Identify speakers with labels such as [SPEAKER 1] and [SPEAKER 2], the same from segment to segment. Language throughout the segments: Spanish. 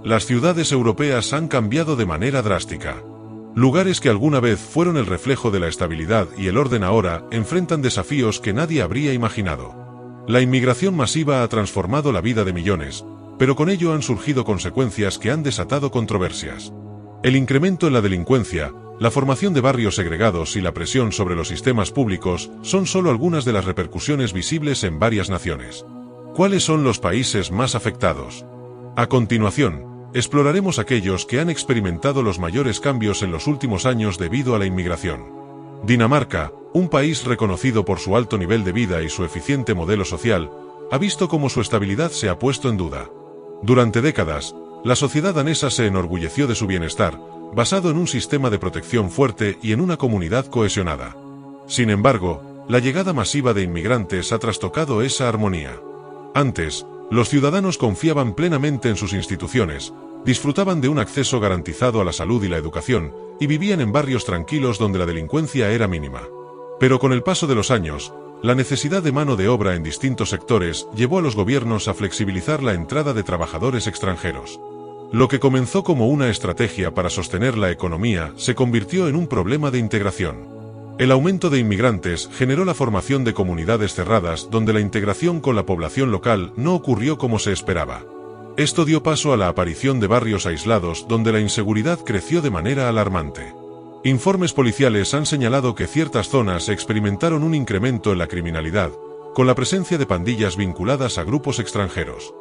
[SPEAKER 1] Las ciudades europeas han cambiado de manera drástica. Lugares que alguna vez fueron el reflejo de la estabilidad y el orden ahora enfrentan desafíos que nadie habría imaginado. La inmigración masiva ha transformado la vida de millones, pero con ello han surgido consecuencias que han desatado controversias. El incremento en la delincuencia, la formación de barrios segregados y la presión sobre los sistemas públicos son solo algunas de las repercusiones visibles en varias naciones. ¿Cuáles son los países más afectados? A continuación, exploraremos aquellos que han experimentado los mayores cambios en los últimos años debido a la inmigración. Dinamarca, un país reconocido por su alto nivel de vida y su eficiente modelo social, ha visto cómo su estabilidad se ha puesto en duda. Durante décadas, la sociedad danesa se enorgulleció de su bienestar, basado en un sistema de protección fuerte y en una comunidad cohesionada. Sin embargo, la llegada masiva de inmigrantes ha trastocado esa armonía. Antes, los ciudadanos confiaban plenamente en sus instituciones, disfrutaban de un acceso garantizado a la salud y la educación, y vivían en barrios tranquilos donde la delincuencia era mínima. Pero con el paso de los años, la necesidad de mano de obra en distintos sectores llevó a los gobiernos a flexibilizar la entrada de trabajadores extranjeros. Lo que comenzó como una estrategia para sostener la economía se convirtió en un problema de integración. El aumento de inmigrantes generó la formación de comunidades cerradas donde la integración con la población local no ocurrió como se esperaba. Esto dio paso a la aparición de barrios aislados donde la inseguridad creció de manera alarmante. Informes policiales han señalado que ciertas zonas experimentaron un incremento en la criminalidad, con la presencia de pandillas vinculadas a grupos extranjeros.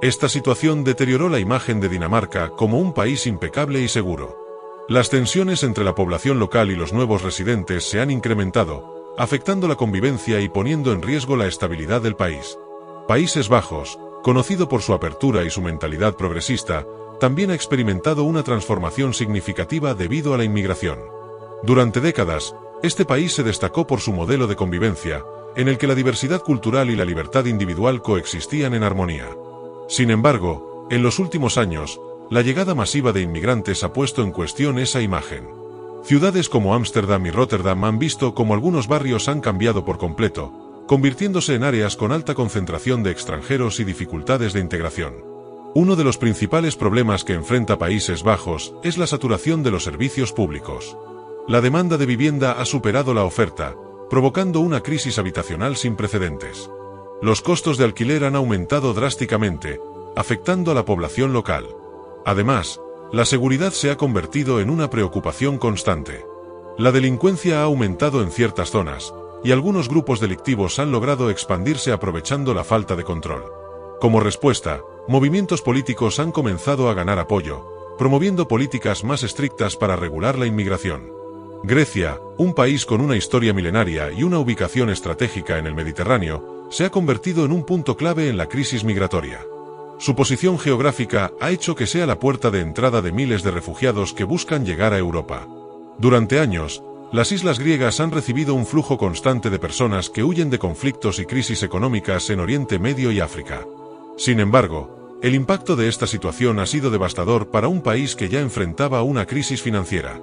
[SPEAKER 1] Esta situación deterioró la imagen de Dinamarca como un país impecable y seguro. Las tensiones entre la población local y los nuevos residentes se han incrementado, afectando la convivencia y poniendo en riesgo la estabilidad del país. Países Bajos, conocido por su apertura y su mentalidad progresista, también ha experimentado una transformación significativa debido a la inmigración. Durante décadas, este país se destacó por su modelo de convivencia, en el que la diversidad cultural y la libertad individual coexistían en armonía. Sin embargo, en los últimos años, la llegada masiva de inmigrantes ha puesto en cuestión esa imagen. Ciudades como Ámsterdam y Róterdam han visto cómo algunos barrios han cambiado por completo, convirtiéndose en áreas con alta concentración de extranjeros y dificultades de integración. Uno de los principales problemas que enfrenta Países Bajos es la saturación de los servicios públicos. La demanda de vivienda ha superado la oferta, provocando una crisis habitacional sin precedentes. Los costos de alquiler han aumentado drásticamente, afectando a la población local. Además, la seguridad se ha convertido en una preocupación constante. La delincuencia ha aumentado en ciertas zonas, y algunos grupos delictivos han logrado expandirse aprovechando la falta de control. Como respuesta, movimientos políticos han comenzado a ganar apoyo, promoviendo políticas más estrictas para regular la inmigración. Grecia, un país con una historia milenaria y una ubicación estratégica en el Mediterráneo, se ha convertido en un punto clave en la crisis migratoria. Su posición geográfica ha hecho que sea la puerta de entrada de miles de refugiados que buscan llegar a Europa. Durante años, las islas griegas han recibido un flujo constante de personas que huyen de conflictos y crisis económicas en Oriente Medio y África. Sin embargo, el impacto de esta situación ha sido devastador para un país que ya enfrentaba una crisis financiera.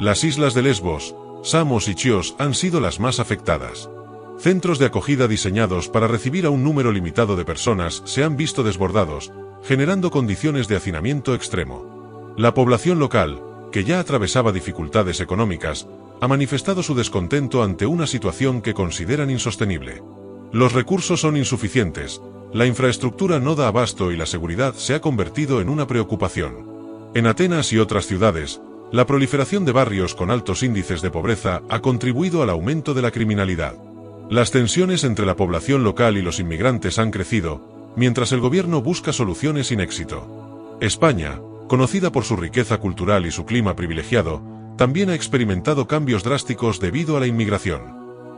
[SPEAKER 1] Las islas de Lesbos, Samos y Chios han sido las más afectadas. Centros de acogida diseñados para recibir a un número limitado de personas se han visto desbordados, generando condiciones de hacinamiento extremo. La población local, que ya atravesaba dificultades económicas, ha manifestado su descontento ante una situación que consideran insostenible. Los recursos son insuficientes, la infraestructura no da abasto y la seguridad se ha convertido en una preocupación. En Atenas y otras ciudades, la proliferación de barrios con altos índices de pobreza ha contribuido al aumento de la criminalidad. Las tensiones entre la población local y los inmigrantes han crecido, mientras el gobierno busca soluciones sin éxito. España, conocida por su riqueza cultural y su clima privilegiado, también ha experimentado cambios drásticos debido a la inmigración.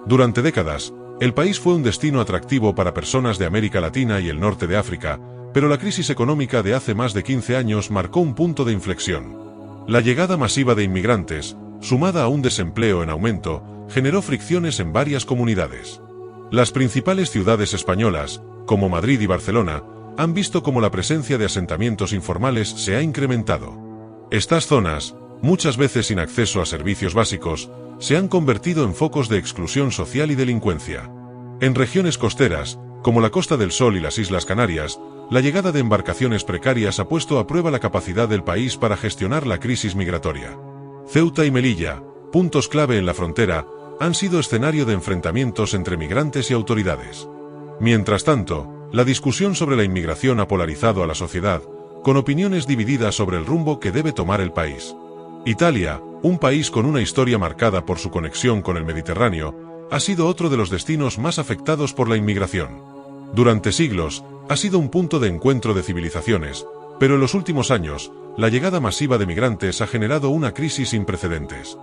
[SPEAKER 1] Durante décadas, el país fue un destino atractivo para personas de América Latina y el norte de África, pero la crisis económica de hace más de 15 años marcó un punto de inflexión. La llegada masiva de inmigrantes, sumada a un desempleo en aumento, generó fricciones en varias comunidades. Las principales ciudades españolas, como Madrid y Barcelona, han visto cómo la presencia de asentamientos informales se ha incrementado. Estas zonas, muchas veces sin acceso a servicios básicos, se han convertido en focos de exclusión social y delincuencia. En regiones costeras, como la Costa del Sol y las Islas Canarias, la llegada de embarcaciones precarias ha puesto a prueba la capacidad del país para gestionar la crisis migratoria. Ceuta y Melilla, puntos clave en la frontera, han sido escenario de enfrentamientos entre migrantes y autoridades. Mientras tanto, la discusión sobre la inmigración ha polarizado a la sociedad, con opiniones divididas sobre el rumbo que debe tomar el país. Italia, un país con una historia marcada por su conexión con el Mediterráneo, ha sido otro de los destinos más afectados por la inmigración. Durante siglos, ha sido un punto de encuentro de civilizaciones, pero en los últimos años, la llegada masiva de migrantes ha generado una crisis sin precedentes.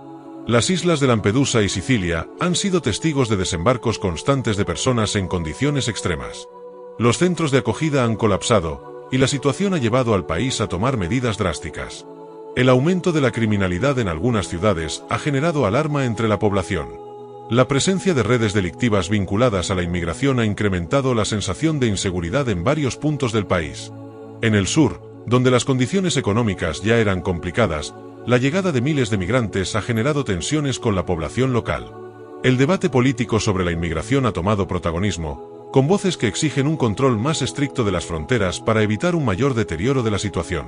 [SPEAKER 1] Las islas de Lampedusa y Sicilia han sido testigos de desembarcos constantes de personas en condiciones extremas. Los centros de acogida han colapsado, y la situación ha llevado al país a tomar medidas drásticas. El aumento de la criminalidad en algunas ciudades ha generado alarma entre la población. La presencia de redes delictivas vinculadas a la inmigración ha incrementado la sensación de inseguridad en varios puntos del país. En el sur, donde las condiciones económicas ya eran complicadas, la llegada de miles de migrantes ha generado tensiones con la población local. El debate político sobre la inmigración ha tomado protagonismo, con voces que exigen un control más estricto de las fronteras para evitar un mayor deterioro de la situación.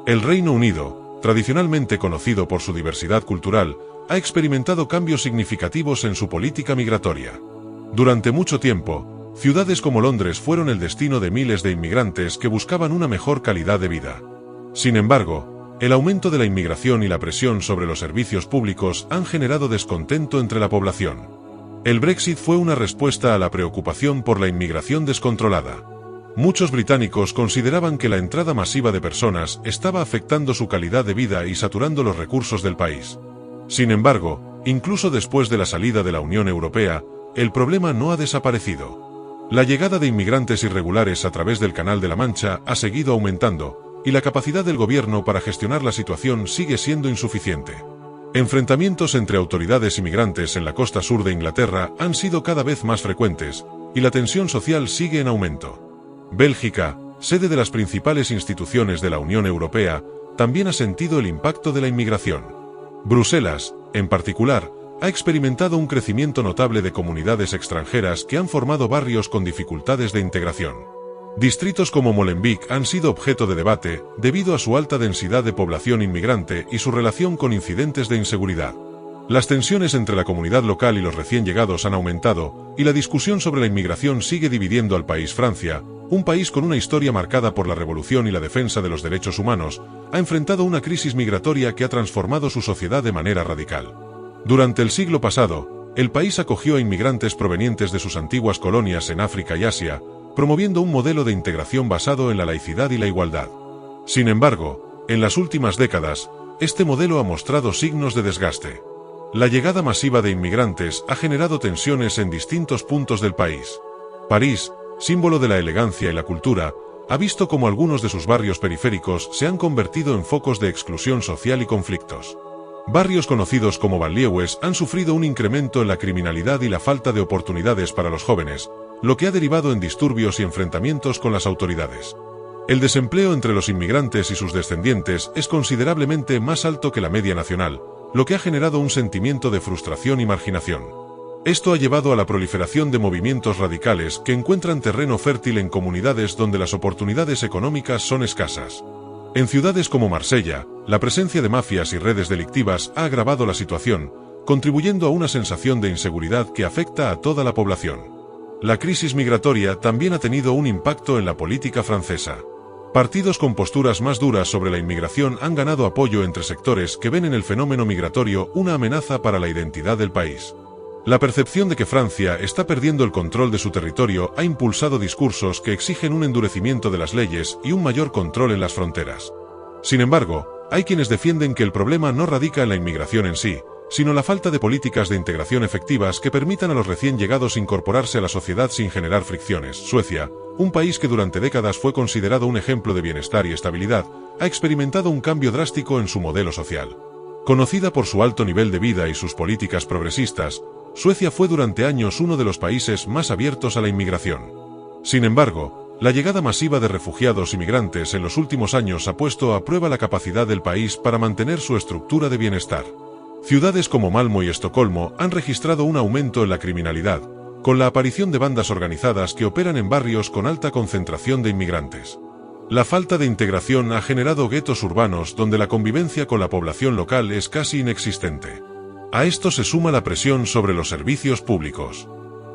[SPEAKER 1] El Reino Unido, tradicionalmente conocido por su diversidad cultural, ha experimentado cambios significativos en su política migratoria. Durante mucho tiempo, ciudades como Londres fueron el destino de miles de inmigrantes que buscaban una mejor calidad de vida. Sin embargo, el aumento de la inmigración y la presión sobre los servicios públicos han generado descontento entre la población. El Brexit fue una respuesta a la preocupación por la inmigración descontrolada. Muchos británicos consideraban que la entrada masiva de personas estaba afectando su calidad de vida y saturando los recursos del país. Sin embargo, incluso después de la salida de la Unión Europea, el problema no ha desaparecido. La llegada de inmigrantes irregulares a través del Canal de la Mancha ha seguido aumentando, y la capacidad del gobierno para gestionar la situación sigue siendo insuficiente. Enfrentamientos entre autoridades y migrantes en la costa sur de Inglaterra han sido cada vez más frecuentes, y la tensión social sigue en aumento. Bélgica, sede de las principales instituciones de la Unión Europea, también ha sentido el impacto de la inmigración. Bruselas, en particular, ha experimentado un crecimiento notable de comunidades extranjeras que han formado barrios con dificultades de integración. Distritos como Molenbeek han sido objeto de debate debido a su alta densidad de población inmigrante y su relación con incidentes de inseguridad. Las tensiones entre la comunidad local y los recién llegados han aumentado, y la discusión sobre la inmigración sigue dividiendo al país. Francia, un país con una historia marcada por la revolución y la defensa de los derechos humanos, ha enfrentado una crisis migratoria que ha transformado su sociedad de manera radical. Durante el siglo pasado, el país acogió a inmigrantes provenientes de sus antiguas colonias en África y Asia, promoviendo un modelo de integración basado en la laicidad y la igualdad. Sin embargo, en las últimas décadas, este modelo ha mostrado signos de desgaste. La llegada masiva de inmigrantes ha generado tensiones en distintos puntos del país. París, símbolo de la elegancia y la cultura, ha visto cómo algunos de sus barrios periféricos se han convertido en focos de exclusión social y conflictos. Barrios conocidos como banlieues han sufrido un incremento en la criminalidad y la falta de oportunidades para los jóvenes, lo que ha derivado en disturbios y enfrentamientos con las autoridades. El desempleo entre los inmigrantes y sus descendientes es considerablemente más alto que la media nacional, lo que ha generado un sentimiento de frustración y marginación. Esto ha llevado a la proliferación de movimientos radicales que encuentran terreno fértil en comunidades donde las oportunidades económicas son escasas. En ciudades como Marsella, la presencia de mafias y redes delictivas ha agravado la situación, contribuyendo a una sensación de inseguridad que afecta a toda la población. La crisis migratoria también ha tenido un impacto en la política francesa. Partidos con posturas más duras sobre la inmigración han ganado apoyo entre sectores que ven en el fenómeno migratorio una amenaza para la identidad del país. La percepción de que Francia está perdiendo el control de su territorio ha impulsado discursos que exigen un endurecimiento de las leyes y un mayor control en las fronteras. Sin embargo, hay quienes defienden que el problema no radica en la inmigración en sí, sino la falta de políticas de integración efectivas que permitan a los recién llegados incorporarse a la sociedad sin generar fricciones. Suecia, un país que durante décadas fue considerado un ejemplo de bienestar y estabilidad, ha experimentado un cambio drástico en su modelo social. Conocida por su alto nivel de vida y sus políticas progresistas, Suecia fue durante años uno de los países más abiertos a la inmigración. Sin embargo, la llegada masiva de refugiados y migrantes en los últimos años ha puesto a prueba la capacidad del país para mantener su estructura de bienestar. Ciudades como Malmö y Estocolmo han registrado un aumento en la criminalidad, con la aparición de bandas organizadas que operan en barrios con alta concentración de inmigrantes. La falta de integración ha generado guetos urbanos donde la convivencia con la población local es casi inexistente. A esto se suma la presión sobre los servicios públicos.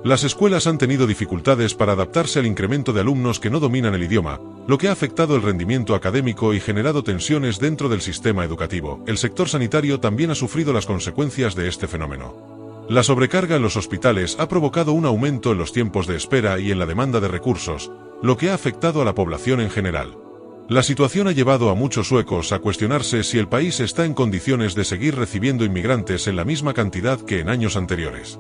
[SPEAKER 1] Las escuelas han tenido dificultades para adaptarse al incremento de alumnos que no dominan el idioma, lo que ha afectado el rendimiento académico y generado tensiones dentro del sistema educativo. El sector sanitario también ha sufrido las consecuencias de este fenómeno. La sobrecarga en los hospitales ha provocado un aumento en los tiempos de espera y en la demanda de recursos, lo que ha afectado a la población en general. La situación ha llevado a muchos suecos a cuestionarse si el país está en condiciones de seguir recibiendo inmigrantes en la misma cantidad que en años anteriores.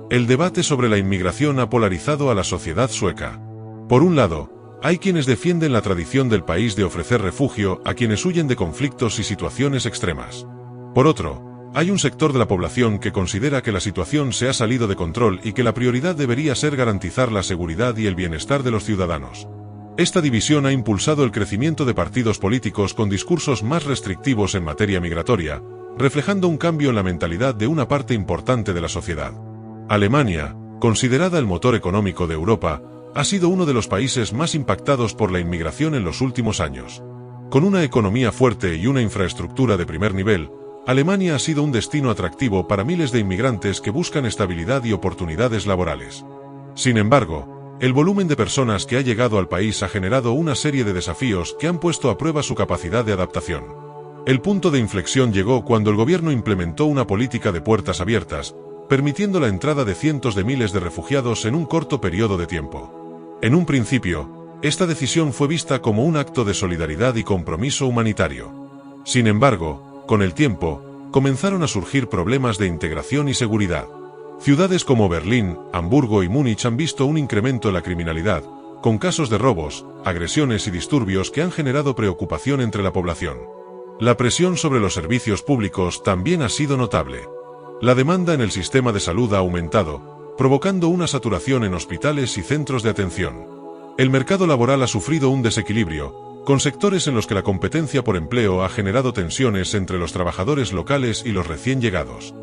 [SPEAKER 1] El debate sobre la inmigración ha polarizado a la sociedad sueca. Por un lado, hay quienes defienden la tradición del país de ofrecer refugio a quienes huyen de conflictos y situaciones extremas. Por otro, hay un sector de la población que considera que la situación se ha salido de control y que la prioridad debería ser garantizar la seguridad y el bienestar de los ciudadanos. Esta división ha impulsado el crecimiento de partidos políticos con discursos más restrictivos en materia migratoria, reflejando un cambio en la mentalidad de una parte importante de la sociedad. Alemania, considerada el motor económico de Europa, ha sido uno de los países más impactados por la inmigración en los últimos años. Con una economía fuerte y una infraestructura de primer nivel, Alemania ha sido un destino atractivo para miles de inmigrantes que buscan estabilidad y oportunidades laborales. Sin embargo, el volumen de personas que ha llegado al país ha generado una serie de desafíos que han puesto a prueba su capacidad de adaptación. El punto de inflexión llegó cuando el gobierno implementó una política de puertas abiertas, permitiendo la entrada de cientos de miles de refugiados en un corto periodo de tiempo. En un principio, esta decisión fue vista como un acto de solidaridad y compromiso humanitario. Sin embargo, con el tiempo, comenzaron a surgir problemas de integración y seguridad. Ciudades como Berlín, Hamburgo y Múnich han visto un incremento en la criminalidad, con casos de robos, agresiones y disturbios que han generado preocupación entre la población. La presión sobre los servicios públicos también ha sido notable. La demanda en el sistema de salud ha aumentado, provocando una saturación en hospitales y centros de atención. El mercado laboral ha sufrido un desequilibrio, con sectores en los que la competencia por empleo ha generado tensiones entre los trabajadores locales y los recién llegados.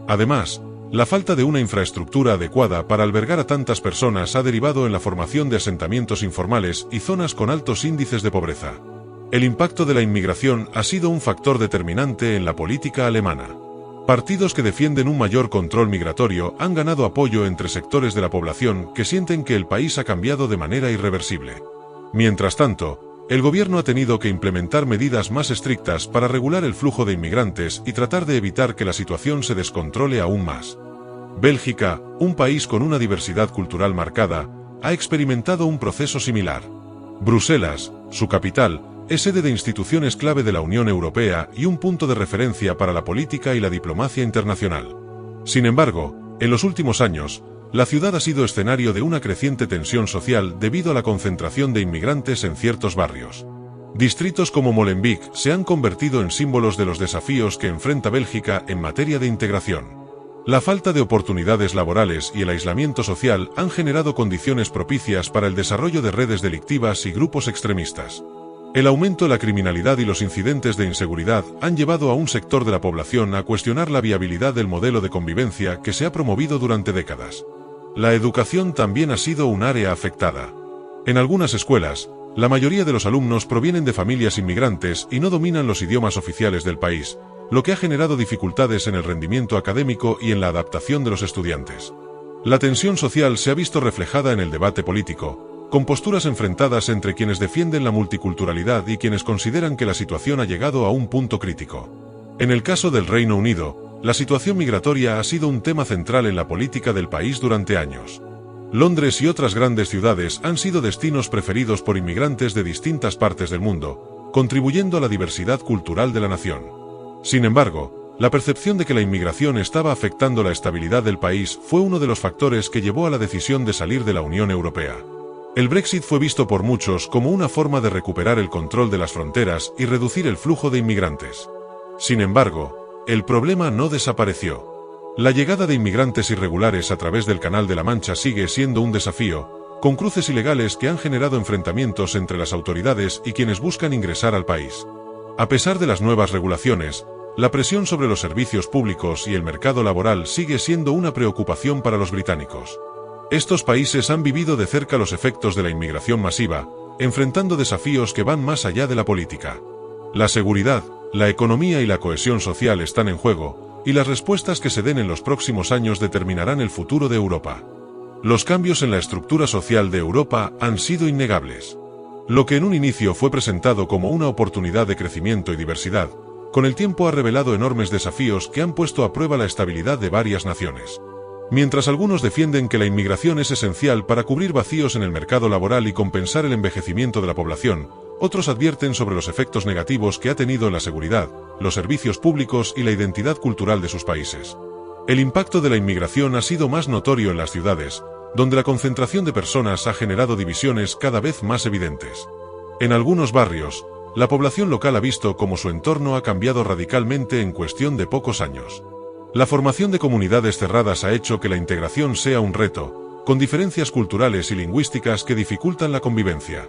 [SPEAKER 1] Además, la falta de una infraestructura adecuada para albergar a tantas personas ha derivado en la formación de asentamientos informales y zonas con altos índices de pobreza. El impacto de la inmigración ha sido un factor determinante en la política alemana. Partidos que defienden un mayor control migratorio han ganado apoyo entre sectores de la población que sienten que el país ha cambiado de manera irreversible. Mientras tanto, el gobierno ha tenido que implementar medidas más estrictas para regular el flujo de inmigrantes y tratar de evitar que la situación se descontrole aún más. Bélgica, un país con una diversidad cultural marcada, ha experimentado un proceso similar. Bruselas, su capital, es sede de instituciones clave de la Unión Europea y un punto de referencia para la política y la diplomacia internacional. Sin embargo, en los últimos años, la ciudad ha sido escenario de una creciente tensión social debido a la concentración de inmigrantes en ciertos barrios. Distritos como Molenbeek se han convertido en símbolos de los desafíos que enfrenta Bélgica en materia de integración. La falta de oportunidades laborales y el aislamiento social han generado condiciones propicias para el desarrollo de redes delictivas y grupos extremistas. El aumento de la criminalidad y los incidentes de inseguridad han llevado a un sector de la población a cuestionar la viabilidad del modelo de convivencia que se ha promovido durante décadas. La educación también ha sido un área afectada. En algunas escuelas, la mayoría de los alumnos provienen de familias inmigrantes y no dominan los idiomas oficiales del país, lo que ha generado dificultades en el rendimiento académico y en la adaptación de los estudiantes. La tensión social se ha visto reflejada en el debate político, con posturas enfrentadas entre quienes defienden la multiculturalidad y quienes consideran que la situación ha llegado a un punto crítico. En el caso del Reino Unido, la situación migratoria ha sido un tema central en la política del país durante años. Londres y otras grandes ciudades han sido destinos preferidos por inmigrantes de distintas partes del mundo, contribuyendo a la diversidad cultural de la nación. Sin embargo, la percepción de que la inmigración estaba afectando la estabilidad del país fue uno de los factores que llevó a la decisión de salir de la Unión Europea. El Brexit fue visto por muchos como una forma de recuperar el control de las fronteras y reducir el flujo de inmigrantes. Sin embargo, el problema no desapareció. La llegada de inmigrantes irregulares a través del Canal de la Mancha sigue siendo un desafío, con cruces ilegales que han generado enfrentamientos entre las autoridades y quienes buscan ingresar al país. A pesar de las nuevas regulaciones, la presión sobre los servicios públicos y el mercado laboral sigue siendo una preocupación para los británicos. Estos países han vivido de cerca los efectos de la inmigración masiva, enfrentando desafíos que van más allá de la política. La seguridad, la economía y la cohesión social están en juego, y las respuestas que se den en los próximos años determinarán el futuro de Europa. Los cambios en la estructura social de Europa han sido innegables. Lo que en un inicio fue presentado como una oportunidad de crecimiento y diversidad, con el tiempo ha revelado enormes desafíos que han puesto a prueba la estabilidad de varias naciones. Mientras algunos defienden que la inmigración es esencial para cubrir vacíos en el mercado laboral y compensar el envejecimiento de la población, otros advierten sobre los efectos negativos que ha tenido en la seguridad, los servicios públicos y la identidad cultural de sus países. El impacto de la inmigración ha sido más notorio en las ciudades, donde la concentración de personas ha generado divisiones cada vez más evidentes. En algunos barrios, la población local ha visto cómo su entorno ha cambiado radicalmente en cuestión de pocos años. La formación de comunidades cerradas ha hecho que la integración sea un reto, con diferencias culturales y lingüísticas que dificultan la convivencia.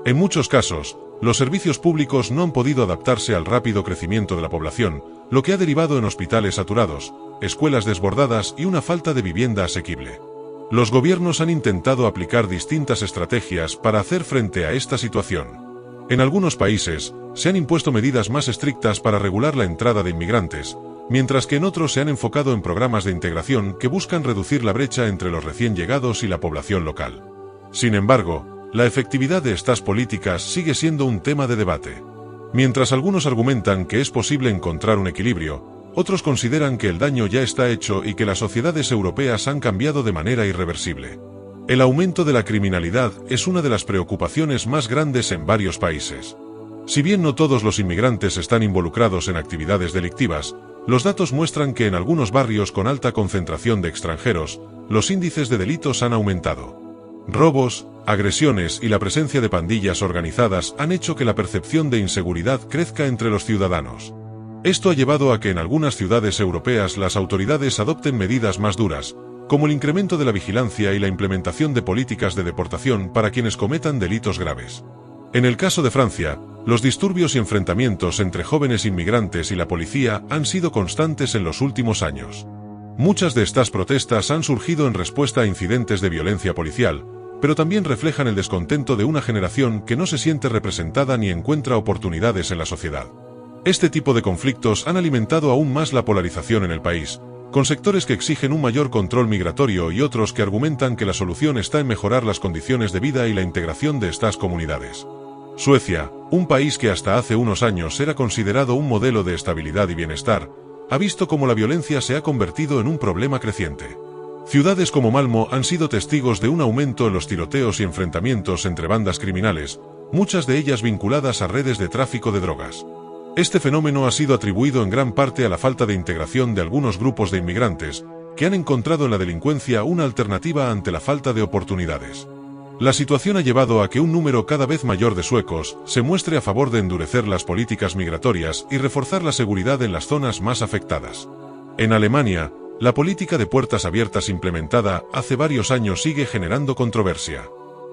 [SPEAKER 1] En muchos casos, los servicios públicos no han podido adaptarse al rápido crecimiento de la población, lo que ha derivado en hospitales saturados, escuelas desbordadas y una falta de vivienda asequible. Los gobiernos han intentado aplicar distintas estrategias para hacer frente a esta situación. En algunos países, se han impuesto medidas más estrictas para regular la entrada de inmigrantes, mientras que en otros se han enfocado en programas de integración que buscan reducir la brecha entre los recién llegados y la población local. Sin embargo, la efectividad de estas políticas sigue siendo un tema de debate. Mientras algunos argumentan que es posible encontrar un equilibrio, otros consideran que el daño ya está hecho y que las sociedades europeas han cambiado de manera irreversible. El aumento de la criminalidad es una de las preocupaciones más grandes en varios países. Si bien no todos los inmigrantes están involucrados en actividades delictivas, los datos muestran que en algunos barrios con alta concentración de extranjeros, los índices de delitos han aumentado. Robos, agresiones y la presencia de pandillas organizadas han hecho que la percepción de inseguridad crezca entre los ciudadanos. Esto ha llevado a que en algunas ciudades europeas las autoridades adopten medidas más duras, como el incremento de la vigilancia y la implementación de políticas de deportación para quienes cometan delitos graves. En el caso de Francia, los disturbios y enfrentamientos entre jóvenes inmigrantes y la policía han sido constantes en los últimos años. Muchas de estas protestas han surgido en respuesta a incidentes de violencia policial, pero también reflejan el descontento de una generación que no se siente representada ni encuentra oportunidades en la sociedad. Este tipo de conflictos han alimentado aún más la polarización en el país, con sectores que exigen un mayor control migratorio y otros que argumentan que la solución está en mejorar las condiciones de vida y la integración de estas comunidades. Suecia, un país que hasta hace unos años era considerado un modelo de estabilidad y bienestar, ha visto cómo la violencia se ha convertido en un problema creciente. Ciudades como Malmö han sido testigos de un aumento en los tiroteos y enfrentamientos entre bandas criminales, muchas de ellas vinculadas a redes de tráfico de drogas. Este fenómeno ha sido atribuido en gran parte a la falta de integración de algunos grupos de inmigrantes, que han encontrado en la delincuencia una alternativa ante la falta de oportunidades. La situación ha llevado a que un número cada vez mayor de suecos se muestre a favor de endurecer las políticas migratorias y reforzar la seguridad en las zonas más afectadas. En Alemania, la política de puertas abiertas implementada hace varios años sigue generando controversia.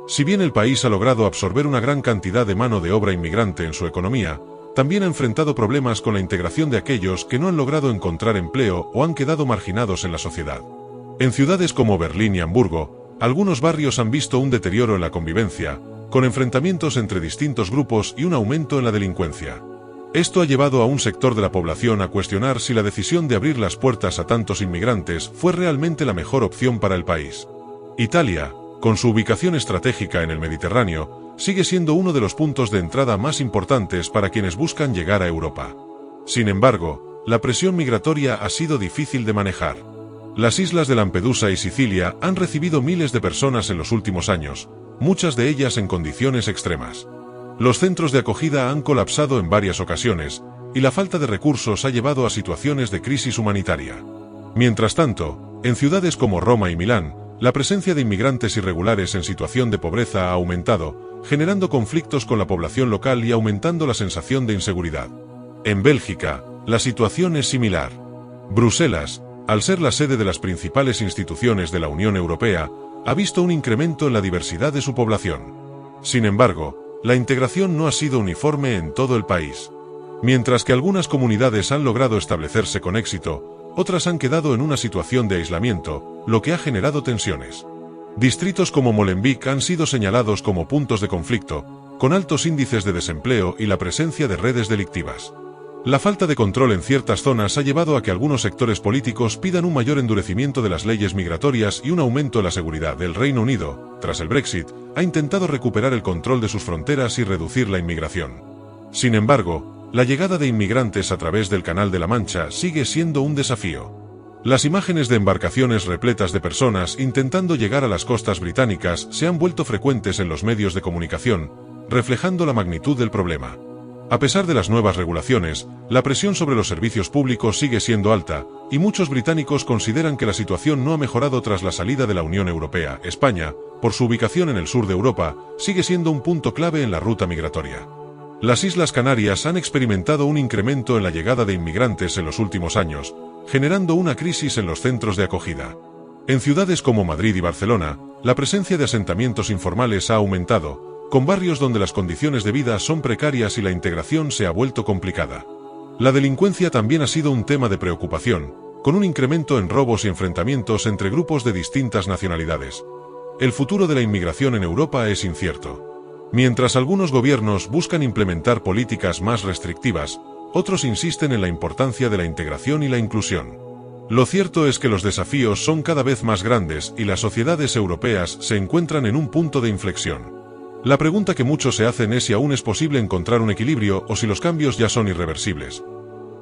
[SPEAKER 1] Si bien el país ha logrado absorber una gran cantidad de mano de obra inmigrante en su economía, también ha enfrentado problemas con la integración de aquellos que no han logrado encontrar empleo o han quedado marginados en la sociedad. En ciudades como Berlín y Hamburgo, algunos barrios han visto un deterioro en la convivencia, con enfrentamientos entre distintos grupos y un aumento en la delincuencia. Esto ha llevado a un sector de la población a cuestionar si la decisión de abrir las puertas a tantos inmigrantes fue realmente la mejor opción para el país. Italia, con su ubicación estratégica en el Mediterráneo, sigue siendo uno de los puntos de entrada más importantes para quienes buscan llegar a Europa. Sin embargo, la presión migratoria ha sido difícil de manejar. Las islas de Lampedusa y Sicilia han recibido miles de personas en los últimos años, muchas de ellas en condiciones extremas. Los centros de acogida han colapsado en varias ocasiones, y la falta de recursos ha llevado a situaciones de crisis humanitaria. Mientras tanto, en ciudades como Roma y Milán, la presencia de inmigrantes irregulares en situación de pobreza ha aumentado, generando conflictos con la población local y aumentando la sensación de inseguridad. En Bélgica, la situación es similar. Bruselas, al ser la sede de las principales instituciones de la Unión Europea, ha visto un incremento en la diversidad de su población. Sin embargo, la integración no ha sido uniforme en todo el país. Mientras que algunas comunidades han logrado establecerse con éxito, otras han quedado en una situación de aislamiento, lo que ha generado tensiones. Distritos como Molenbeek han sido señalados como puntos de conflicto, con altos índices de desempleo y la presencia de redes delictivas. La falta de control en ciertas zonas ha llevado a que algunos sectores políticos pidan un mayor endurecimiento de las leyes migratorias y un aumento de la seguridad. El Reino Unido, tras el Brexit, ha intentado recuperar el control de sus fronteras y reducir la inmigración. Sin embargo, la llegada de inmigrantes a través del Canal de la Mancha sigue siendo un desafío. Las imágenes de embarcaciones repletas de personas intentando llegar a las costas británicas se han vuelto frecuentes en los medios de comunicación, reflejando la magnitud del problema. A pesar de las nuevas regulaciones, la presión sobre los servicios públicos sigue siendo alta, y muchos británicos consideran que la situación no ha mejorado tras la salida de la Unión Europea. España, por su ubicación en el sur de Europa, sigue siendo un punto clave en la ruta migratoria. Las Islas Canarias han experimentado un incremento en la llegada de inmigrantes en los últimos años, generando una crisis en los centros de acogida. En ciudades como Madrid y Barcelona, la presencia de asentamientos informales ha aumentado, con barrios donde las condiciones de vida son precarias y la integración se ha vuelto complicada. La delincuencia también ha sido un tema de preocupación, con un incremento en robos y enfrentamientos entre grupos de distintas nacionalidades. El futuro de la inmigración en Europa es incierto. Mientras algunos gobiernos buscan implementar políticas más restrictivas, otros insisten en la importancia de la integración y la inclusión. Lo cierto es que los desafíos son cada vez más grandes y las sociedades europeas se encuentran en un punto de inflexión. La pregunta que muchos se hacen es si aún es posible encontrar un equilibrio o si los cambios ya son irreversibles.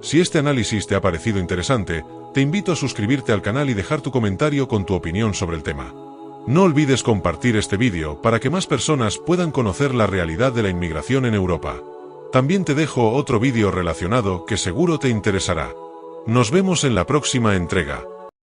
[SPEAKER 1] Si este análisis te ha parecido interesante, te invito a suscribirte al canal y dejar tu comentario con tu opinión sobre el tema. No olvides compartir este vídeo para que más personas puedan conocer la realidad de la inmigración en Europa. También te dejo otro vídeo relacionado que seguro te interesará. Nos vemos en la próxima entrega.